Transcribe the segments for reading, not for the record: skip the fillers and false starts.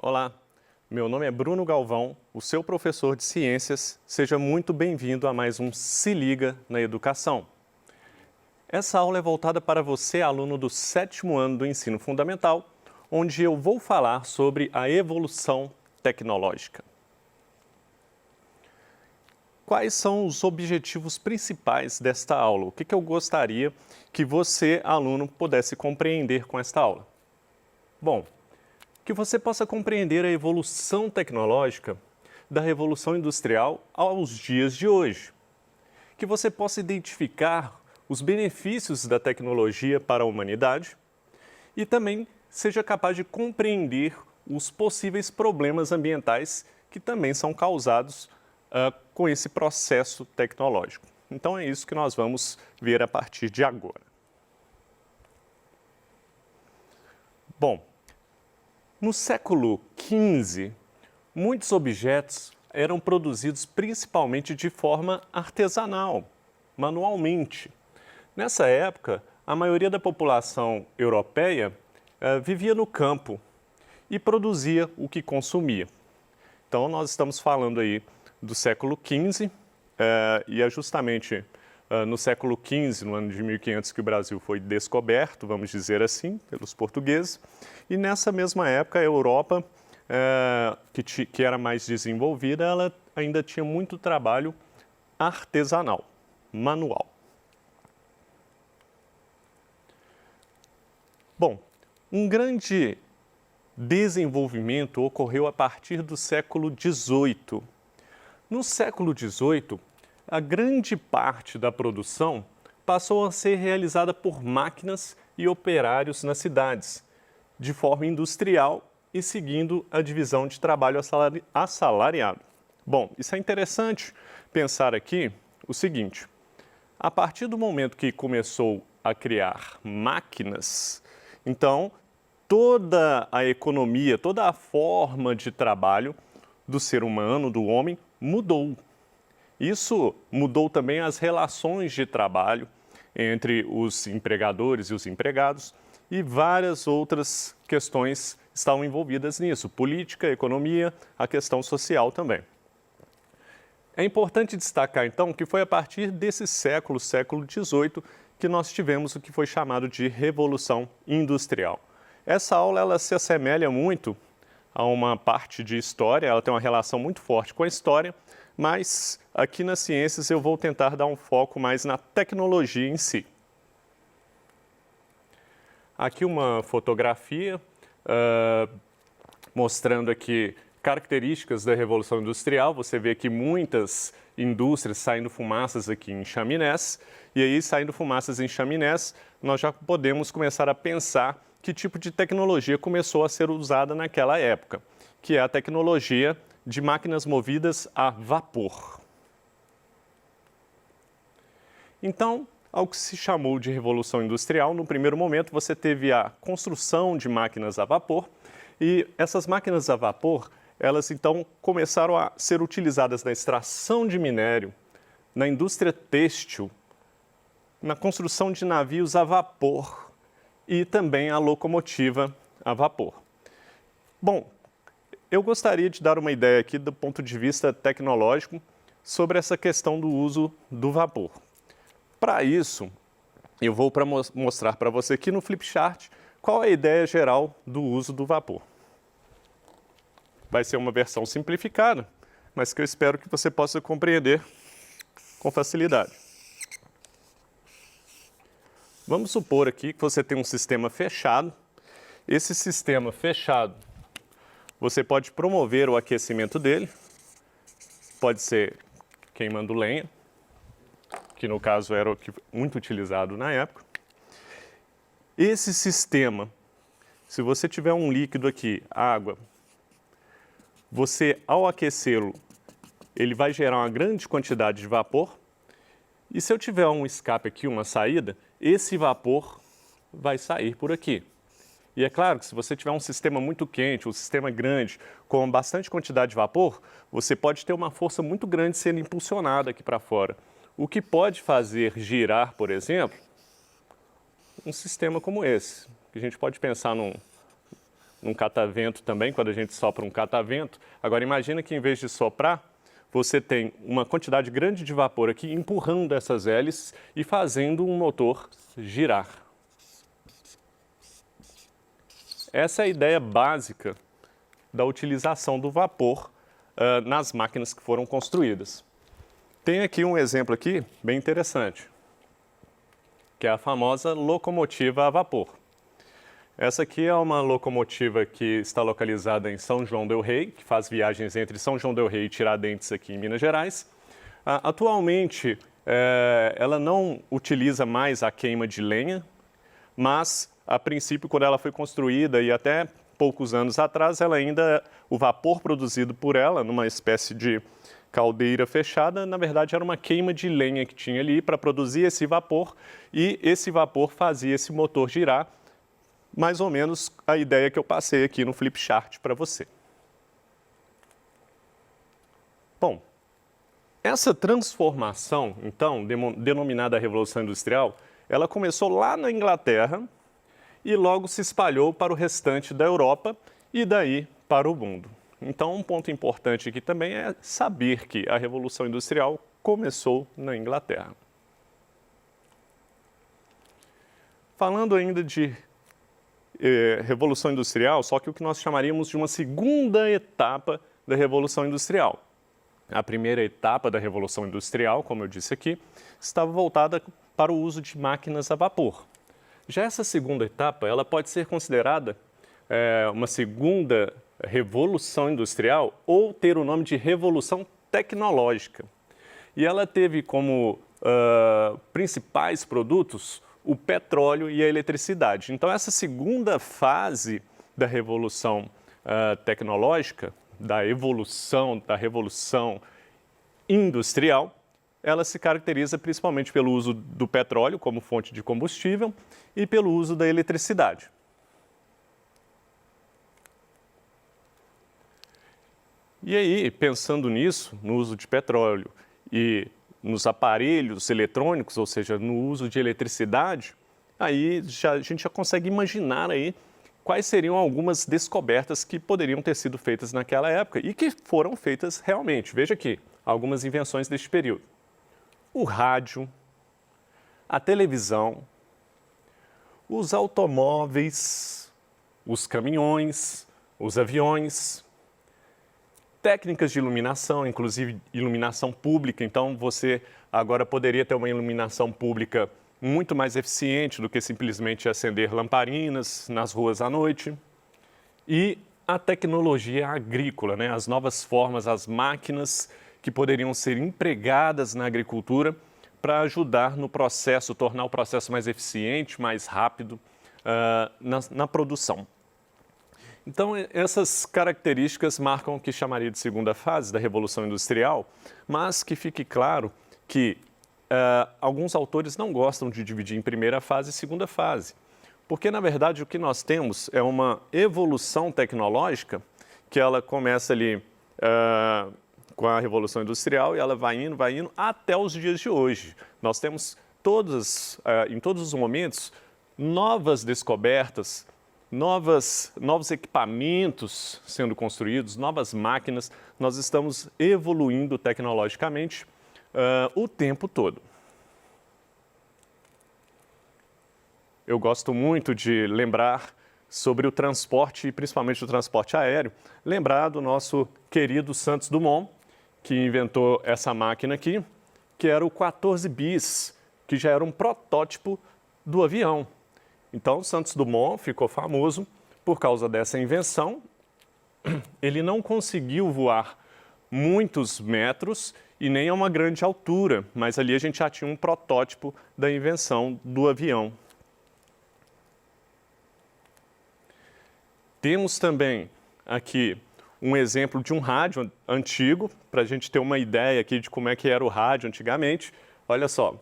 Olá, meu nome é Bruno Galvão, o seu professor de ciências. Seja muito bem-vindo a mais um Se Liga na Educação. Essa aula é voltada para você, aluno do 7º ano do ensino fundamental, onde eu vou falar sobre a evolução tecnológica. Quais são os objetivos principais desta aula? O que eu gostaria que você, aluno, pudesse compreender com esta aula? Bom, que você possa compreender a evolução tecnológica da Revolução Industrial aos dias de hoje. Que você possa identificar os benefícios da tecnologia para a humanidade e também seja capaz de compreender os possíveis problemas ambientais que também são causados com esse processo tecnológico. Então é isso que nós vamos ver a partir de agora. Bom, no século XV, muitos objetos eram produzidos principalmente de forma artesanal, manualmente. Nessa época, a maioria da população europeia vivia no campo e produzia o que consumia. Então, nós estamos falando aí do século XV, e é justamente no século XV, no ano de 1500, que o Brasil foi descoberto, vamos dizer assim, pelos portugueses. E nessa mesma época, a Europa, que era mais desenvolvida, ela ainda tinha muito trabalho artesanal, manual. Bom, um grande desenvolvimento ocorreu a partir do século XVIII. No século XVIII, a grande parte da produção passou a ser realizada por máquinas e operários nas cidades, de forma industrial e seguindo a divisão de trabalho assalariado. Bom, isso é interessante pensar aqui o seguinte: a partir do momento que começou a criar máquinas, então toda a economia, toda a forma de trabalho do ser humano, do homem, mudou. Isso mudou também as relações de trabalho entre os empregadores e os empregados, e várias outras questões estavam envolvidas nisso, política, economia, a questão social também. É importante destacar, então, que foi a partir desse século XVIII, que nós tivemos o que foi chamado de Revolução Industrial. Essa aula ela se assemelha muito a uma parte de história, ela tem uma relação muito forte com a história, mas aqui nas ciências eu vou tentar dar um foco mais na tecnologia em si. Aqui uma fotografia mostrando aqui características da Revolução Industrial. Você vê aqui muitas indústrias saindo fumaças aqui em chaminés, e aí saindo fumaças em chaminés, nós já podemos começar a pensar que tipo de tecnologia começou a ser usada naquela época, que é a tecnologia de máquinas movidas a vapor. Então, ao que se chamou de Revolução Industrial, no primeiro momento você teve a construção de máquinas a vapor, e essas máquinas a vapor, elas então começaram a ser utilizadas na extração de minério, na indústria têxtil, na construção de navios a vapor e também a locomotiva a vapor. Bom, eu gostaria de dar uma ideia aqui do ponto de vista tecnológico sobre essa questão do uso do vapor. Para isso, eu vou mostrar para você aqui no flipchart qual é a ideia geral do uso do vapor. Vai ser uma versão simplificada, mas que eu espero que você possa compreender com facilidade. Vamos supor aqui que você tem um sistema fechado. Esse sistema fechado, você pode promover o aquecimento dele, pode ser queimando lenha, que no caso era o que muito utilizado na época. Esse sistema, se você tiver um líquido aqui, água, você ao aquecê-lo, ele vai gerar uma grande quantidade de vapor, e se eu tiver um escape aqui, uma saída, esse vapor vai sair por aqui. E é claro que se você tiver um sistema muito quente, um sistema grande, com bastante quantidade de vapor, você pode ter uma força muito grande sendo impulsionada aqui para fora. O que pode fazer girar, por exemplo, um sistema como esse. A gente pode pensar num catavento também, quando a gente sopra um catavento. Agora imagina que em vez de soprar, você tem uma quantidade grande de vapor aqui empurrando essas hélices e fazendo um motor girar. Essa é a ideia básica da utilização do vapor nas máquinas que foram construídas. Tem aqui um exemplo aqui bem interessante, que é a famosa locomotiva a vapor. Essa aqui é uma locomotiva que está localizada em São João del Rei, que faz viagens entre São João del Rei e Tiradentes aqui em Minas Gerais. Atualmente, ela não utiliza mais a queima de lenha, mas a princípio, quando ela foi construída e até poucos anos atrás, o vapor produzido por ela, numa espécie de caldeira fechada, na verdade era uma queima de lenha que tinha ali para produzir esse vapor, e esse vapor fazia esse motor girar, mais ou menos a ideia que eu passei aqui no flip chart para você. Bom, essa transformação, então, denominada Revolução Industrial, ela começou lá na Inglaterra e logo se espalhou para o restante da Europa e daí para o mundo. Então, um ponto importante aqui também é saber que a Revolução Industrial começou na Inglaterra. Falando ainda de Revolução Industrial, só que o que nós chamaríamos de uma segunda etapa da Revolução Industrial. A primeira etapa da Revolução Industrial, como eu disse aqui, estava voltada para o uso de máquinas a vapor. Já essa segunda etapa, ela pode ser considerada uma segunda Revolução Industrial ou ter o nome de Revolução Tecnológica. E ela teve como principais produtos o petróleo e a eletricidade. Então, essa segunda fase da Revolução Tecnológica, da evolução, da Revolução Industrial, ela se caracteriza principalmente pelo uso do petróleo como fonte de combustível e pelo uso da eletricidade. E aí, pensando nisso, no uso de petróleo e nos aparelhos eletrônicos, ou seja, no uso de eletricidade, aí a gente já consegue imaginar aí quais seriam algumas descobertas que poderiam ter sido feitas naquela época e que foram feitas realmente. Veja aqui, algumas invenções deste período. O rádio, a televisão, os automóveis, os caminhões, os aviões, técnicas de iluminação, inclusive iluminação pública. Então, você agora poderia ter uma iluminação pública muito mais eficiente do que simplesmente acender lamparinas nas ruas à noite. E a tecnologia agrícola, né? As novas formas, as máquinas que poderiam ser empregadas na agricultura para ajudar no processo, tornar o processo mais eficiente, mais rápido na produção. Então, essas características marcam o que chamaria de segunda fase da Revolução Industrial, mas que fique claro que alguns autores não gostam de dividir em primeira fase e segunda fase, porque, na verdade, o que nós temos é uma evolução tecnológica que ela começa ali com a Revolução Industrial e ela vai indo até os dias de hoje. Nós temos em todos os momentos novas descobertas, novos equipamentos sendo construídos, novas máquinas. Nós estamos evoluindo tecnologicamente o tempo todo. Eu gosto muito de lembrar sobre o transporte, principalmente o transporte aéreo, lembrar do nosso querido Santos Dumont, que inventou essa máquina aqui, que era o 14 bis, que já era um protótipo do avião. Então, Santos Dumont ficou famoso por causa dessa invenção. Ele não conseguiu voar muitos metros e nem a uma grande altura, mas ali a gente já tinha um protótipo da invenção do avião. Temos também aqui um exemplo de um rádio antigo, para a gente ter uma ideia aqui de como é que era o rádio antigamente. Olha só.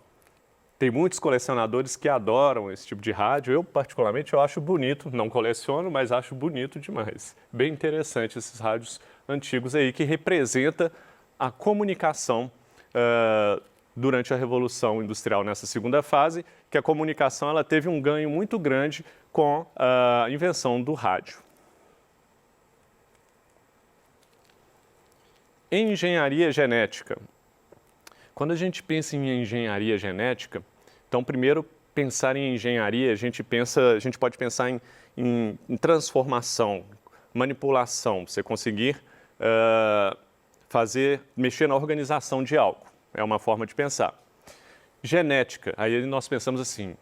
Tem muitos colecionadores que adoram esse tipo de rádio. Eu, particularmente, eu acho bonito. Não coleciono, mas acho bonito demais. Bem interessante esses rádios antigos aí, que representa a comunicação durante a Revolução Industrial nessa segunda fase, que a comunicação ela teve um ganho muito grande com a invenção do rádio. Engenharia genética. Quando a gente pensa em engenharia genética, então primeiro pensar em engenharia, a gente pode pensar em transformação, manipulação, você conseguir mexer na organização de algo. É uma forma de pensar. Genética, aí nós pensamos assim,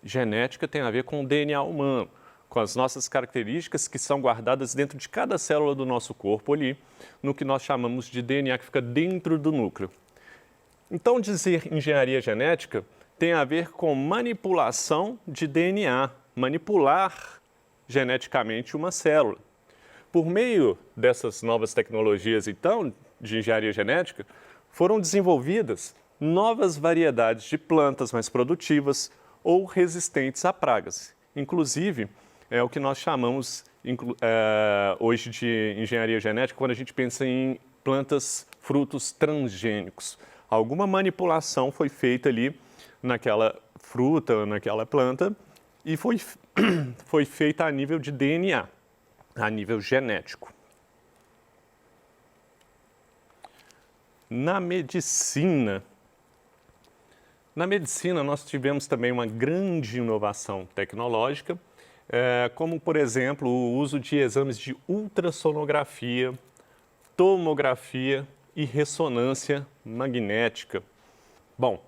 genética tem a ver com o DNA humano, com as nossas características que são guardadas dentro de cada célula do nosso corpo ali, no que nós chamamos de DNA, que fica dentro do núcleo. Então, dizer engenharia genética tem a ver com manipulação de DNA, manipular geneticamente uma célula. Por meio dessas novas tecnologias, então, de engenharia genética, foram desenvolvidas novas variedades de plantas mais produtivas ou resistentes a pragas. Inclusive, é o que nós chamamos hoje de engenharia genética quando a gente pensa em plantas, frutos transgênicos. Alguma manipulação foi feita ali naquela fruta, naquela planta, e foi feita a nível de DNA, a nível genético. Na medicina, nós tivemos também uma grande inovação tecnológica, como, por exemplo, o uso de exames de ultrassonografia, tomografia e ressonância magnética. Bom,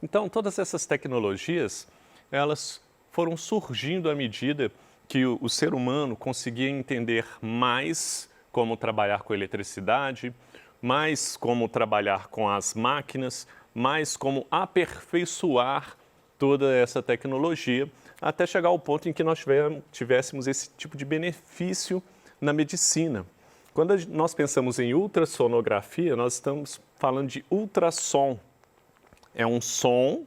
então todas essas tecnologias, elas foram surgindo à medida que o ser humano conseguia entender mais como trabalhar com eletricidade, mais como trabalhar com as máquinas, mais como aperfeiçoar toda essa tecnologia, até chegar ao ponto em que nós tivéssemos esse tipo de benefício na medicina. Quando nós pensamos em ultrassonografia, nós estamos falando de ultrassom. É um som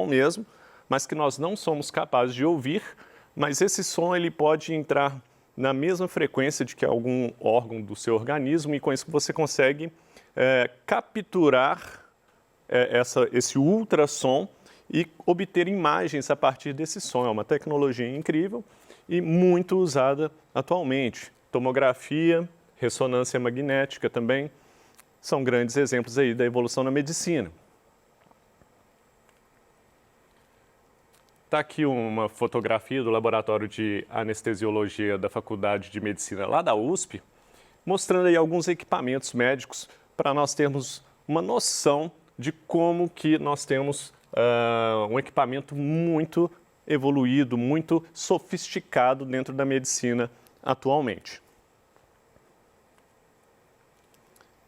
mesmo, mas que nós não somos capazes de ouvir, mas esse som ele pode entrar na mesma frequência de que algum órgão do seu organismo e com isso você consegue capturar esse ultrassom e obter imagens a partir desse som. É uma tecnologia incrível e muito usada atualmente. Tomografia, ressonância magnética também são grandes exemplos aí da evolução na medicina. Está aqui uma fotografia do laboratório de anestesiologia da Faculdade de Medicina lá da USP, mostrando aí alguns equipamentos médicos para nós termos uma noção de como que nós temos um equipamento muito evoluído, muito sofisticado dentro da medicina atualmente.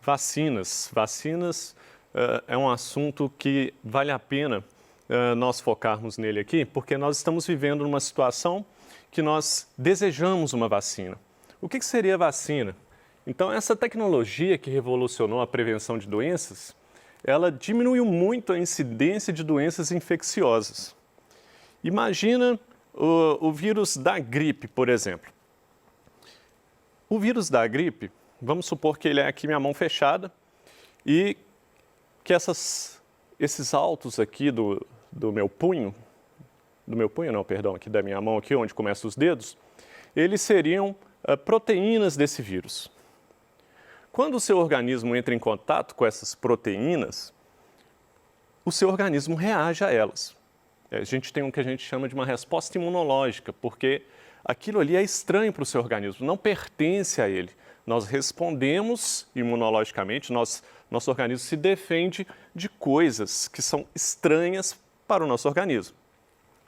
Vacinas. Vacinas é um assunto que vale a pena nós focarmos nele aqui, porque nós estamos vivendo numa situação que nós desejamos uma vacina. O que seria vacina? Então, essa tecnologia que revolucionou a prevenção de doenças, ela diminuiu muito a incidência de doenças infecciosas. Imagina o vírus da gripe, por exemplo. O vírus da gripe, vamos supor que ele é aqui minha mão fechada e que esses altos aqui do meu punho, aqui da minha mão, aqui onde começam os dedos, eles seriam proteínas desse vírus. Quando o seu organismo entra em contato com essas proteínas, o seu organismo reage a elas. A gente tem o que a gente chama de uma resposta imunológica, porque aquilo ali é estranho para o seu organismo, não pertence a ele. Nós respondemos imunologicamente, nosso organismo se defende de coisas que são estranhas para o nosso organismo.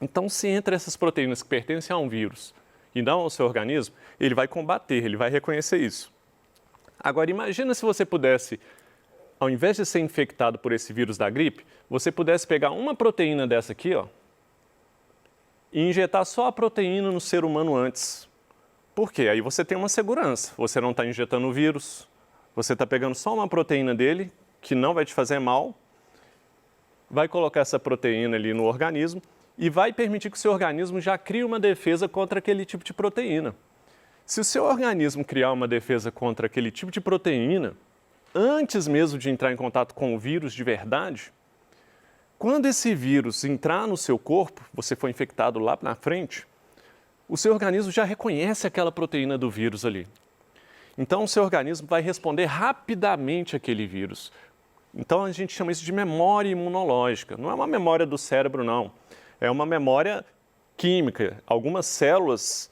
Então, se entra essas proteínas que pertencem a um vírus e não ao seu organismo, ele vai combater, ele vai reconhecer isso. Agora, imagina se você pudesse, ao invés de ser infectado por esse vírus da gripe, você pudesse pegar uma proteína dessa aqui, ó, e injetar só a proteína no ser humano antes. Por quê? Aí você tem uma segurança. Você não está injetando o vírus, você está pegando só uma proteína dele, que não vai te fazer mal, vai colocar essa proteína ali no organismo e vai permitir que o seu organismo já crie uma defesa contra aquele tipo de proteína. Se o seu organismo criar uma defesa contra aquele tipo de proteína, antes mesmo de entrar em contato com o vírus de verdade, quando esse vírus entrar no seu corpo, você foi infectado lá na frente, o seu organismo já reconhece aquela proteína do vírus ali. Então, o seu organismo vai responder rapidamente àquele vírus. Então, a gente chama isso de memória imunológica. Não é uma memória do cérebro, não. É uma memória química. Algumas células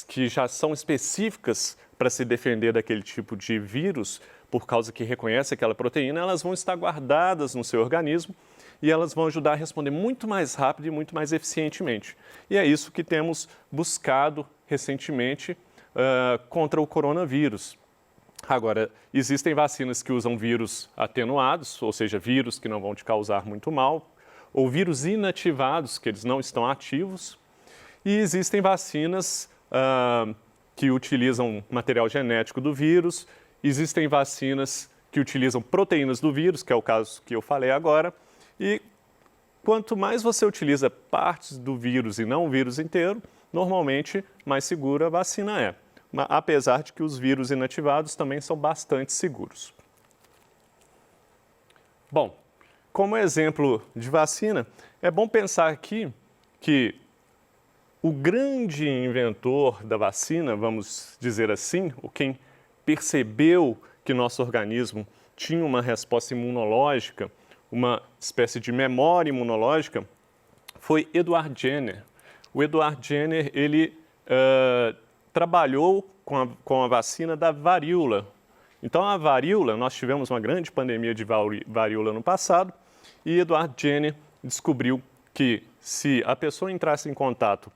que já são específicas para se defender daquele tipo de vírus, por causa que reconhece aquela proteína, elas vão estar guardadas no seu organismo e elas vão ajudar a responder muito mais rápido e muito mais eficientemente. E é isso que temos buscado recentemente contra o coronavírus. Agora, existem vacinas que usam vírus atenuados, ou seja, vírus que não vão te causar muito mal, ou vírus inativados, que eles não estão ativos. E existem vacinas que utilizam material genético do vírus, existem vacinas que utilizam proteínas do vírus, que é o caso que eu falei agora, e quanto mais você utiliza partes do vírus e não o vírus inteiro, normalmente mais segura a vacina é. Apesar de que os vírus inativados também são bastante seguros. Bom, como exemplo de vacina, é bom pensar aqui que o grande inventor da vacina, vamos dizer assim, quem percebeu que nosso organismo tinha uma resposta imunológica, uma espécie de memória imunológica, foi Edward Jenner. O Edward Jenner, ele trabalhou com a vacina da varíola. Então, a varíola, nós tivemos uma grande pandemia de varíola no passado, e Edward Jenner descobriu que se a pessoa entrasse em contato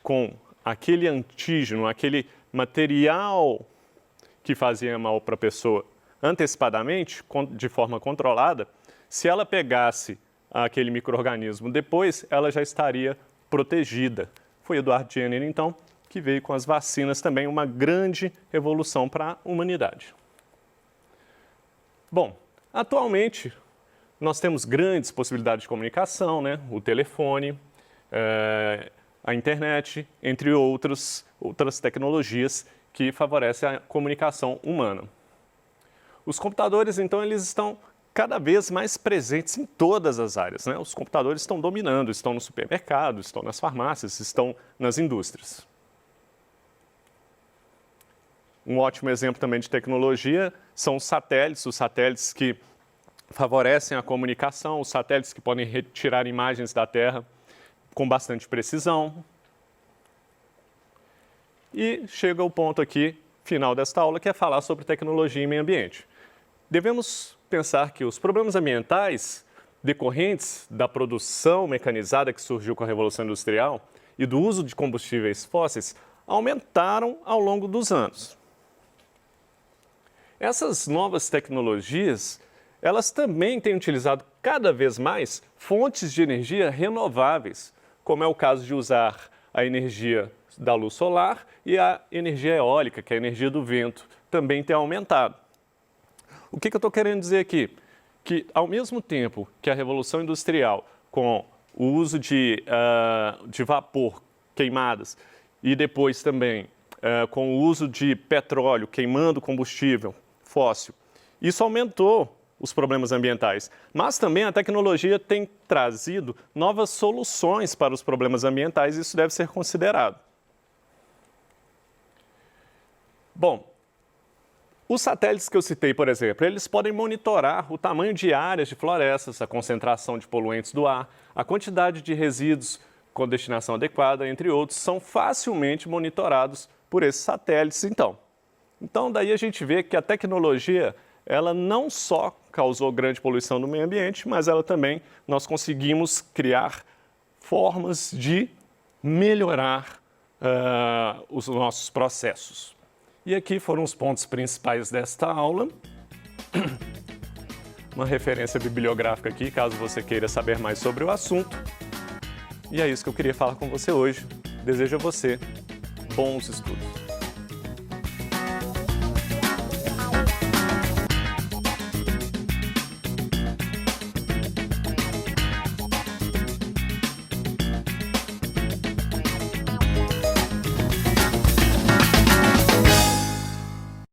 com aquele antígeno, aquele material que fazia mal para a pessoa antecipadamente, de forma controlada, se ela pegasse aquele micro-organismo depois, ela já estaria protegida. Foi Edward Jenner, então, que veio com as vacinas também, uma grande revolução para a humanidade. Bom, atualmente nós temos grandes possibilidades de comunicação, né? O telefone, a internet, entre outras tecnologias que favorecem a comunicação humana. Os computadores, então, eles estão cada vez mais presentes em todas as áreas, né? Os computadores estão dominando, estão no supermercado, estão nas farmácias, estão nas indústrias. Um ótimo exemplo também de tecnologia são os satélites que favorecem a comunicação, os satélites que podem retirar imagens da Terra com bastante precisão. E chega o ponto aqui, final desta aula, que é falar sobre tecnologia e meio ambiente. Devemos pensar que os problemas ambientais decorrentes da produção mecanizada que surgiu com a Revolução Industrial e do uso de combustíveis fósseis aumentaram ao longo dos anos. Essas novas tecnologias, elas também têm utilizado cada vez mais fontes de energia renováveis, como é o caso de usar a energia da luz solar e a energia eólica, que é a energia do vento, também tem aumentado. O que eu estou querendo dizer aqui? Que ao mesmo tempo que a Revolução Industrial, com o uso de vapor, queimadas, e depois também com o uso de petróleo, queimando combustível fóssil, isso aumentou os problemas ambientais. Mas também a tecnologia tem trazido novas soluções para os problemas ambientais e isso deve ser considerado. Bom, os satélites que eu citei, por exemplo, eles podem monitorar o tamanho de áreas de florestas, a concentração de poluentes do ar, a quantidade de resíduos com destinação adequada, entre outros, são facilmente monitorados por esses satélites, então. Então, daí a gente vê que a tecnologia, ela não só causou grande poluição no meio ambiente, mas ela também, nós conseguimos criar formas de melhorar os nossos processos. E aqui foram os pontos principais desta aula. Uma referência bibliográfica aqui, caso você queira saber mais sobre o assunto. E é isso que eu queria falar com você hoje. Desejo a você bons estudos.